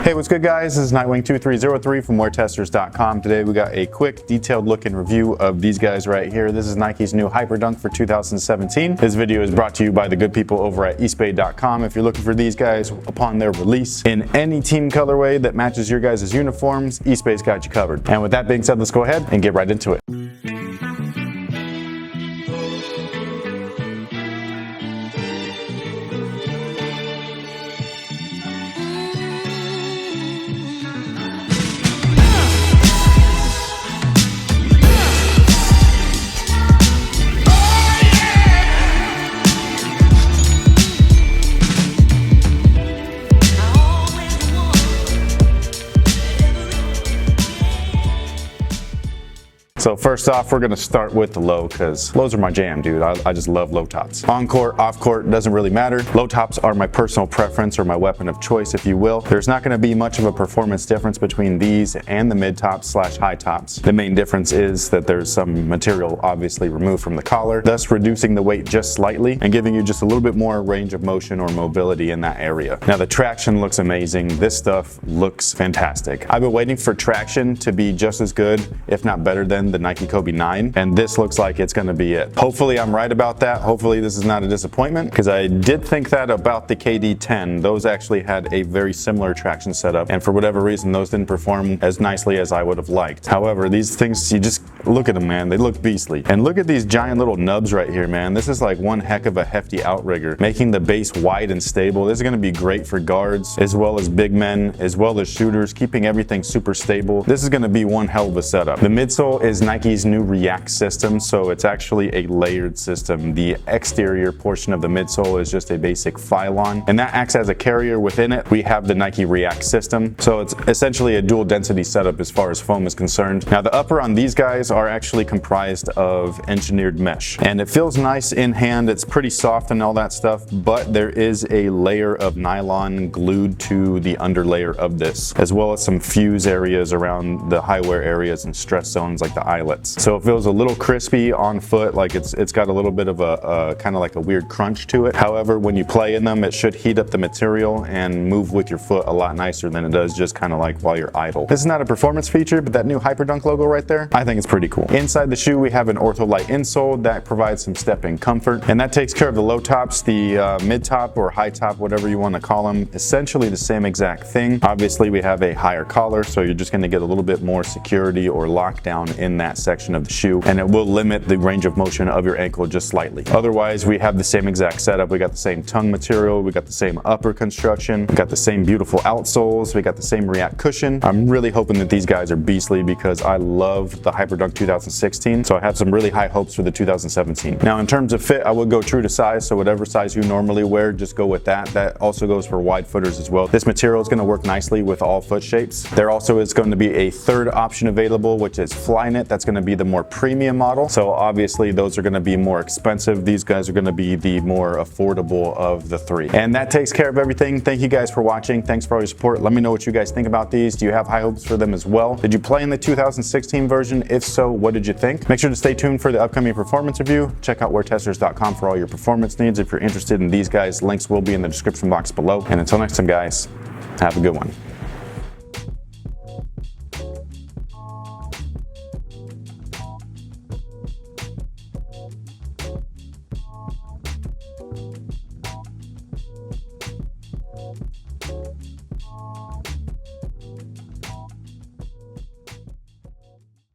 Hey, what's good guys? This is Nightwing2303 from WearTesters.com. Today we got a quick detailed look and review of these guys right here. This is Nike's new Hyperdunk for 2017. This video is brought to you by the good people over at eastbay.com. If you're looking for these guys upon their release in any team colorway that matches your guys' uniforms, Eastbay's got you covered. And with that being said, let's go ahead and get right into it. So first off, we're gonna start with the low, because lows are my jam, dude. I just love low tops. On court, off court, doesn't really matter. Low tops are my personal preference, or my weapon of choice, if you will. There's not gonna be much of a performance difference between these and the mid tops slash high tops. The main difference is that there's some material obviously removed from the collar, thus reducing the weight just slightly and giving you just a little bit more range of motion or mobility in that area. Now the traction looks amazing. This stuff looks fantastic. I've been waiting for traction to be just as good, if not better than the Nike Kobe 9, and this looks like it's going to be it. Hopefully I'm right about that. Hopefully this is not a disappointment, because I did think that about the KD 10. Those actually had a very similar traction setup, and for whatever reason those didn't perform as nicely as I would have liked. However, these things, you just look at them, man, they look beastly. And look at these giant little nubs right here, man. This is like one heck of a hefty outrigger, making the base wide and stable. This is going to be great for guards as well as big men as well as shooters, keeping everything super stable. This is going to be one hell of a setup. The midsole is Nike's new React system, so it's actually a layered system. The exterior portion of the midsole is just a basic Phylon, and that acts as a carrier. Within it we have the Nike React system, so it's essentially a dual density setup as far as foam is concerned. Now the upper on these guys are actually comprised of engineered mesh, and it feels nice in hand. It's pretty soft and all that stuff, but there is a layer of nylon glued to the underlayer of this, as well as some fuse areas around the high wear areas and stress zones like the eyelets. So it feels a little crispy on foot, like it's got a little bit of a kind of like a weird crunch to it. However, when you play in them, it should heat up the material and move with your foot a lot nicer than it does just kind of like while you're idle. This is not a performance feature, but that new Hyperdunk logo right there, I think it's pretty cool. Inside the shoe we have an ortholite insole that provides some step-in comfort, and that takes care of the low tops. The mid top or high top, whatever you want to call them, essentially the same exact thing. Obviously we have a higher collar, so you're just going to get a little bit more security or lockdown in that section of the shoe, and it will limit the range of motion of your ankle just slightly. Otherwise we have the same exact setup. We got the same tongue material, we got the same upper construction, we got the same beautiful outsoles, we got the same React cushion. I'm really hoping that these guys are beastly, because I love the Hyperdunk 2016, so I have some really high hopes for the 2017. Now in terms of fit, I would go true to size, so whatever size you normally wear, just go with that. That also goes for wide footers as well. This material is going to work nicely with all foot shapes. There also is going to be a third option available, which is Flyknit. That's going to be the more premium model, so obviously those are going to be more expensive. These guys are going to be the more affordable of the three, and that takes care of everything. Thank you guys for watching. Thanks for all your support. Let me know what you guys think about these. Do you have high hopes for them as well? Did you play in the 2016 version? If so, what did you think? Make sure to stay tuned for the upcoming performance review. Check out WearTesters.com for all your performance needs. If you're interested in these guys, links will be in the description box below. And until next time guys, have a good one.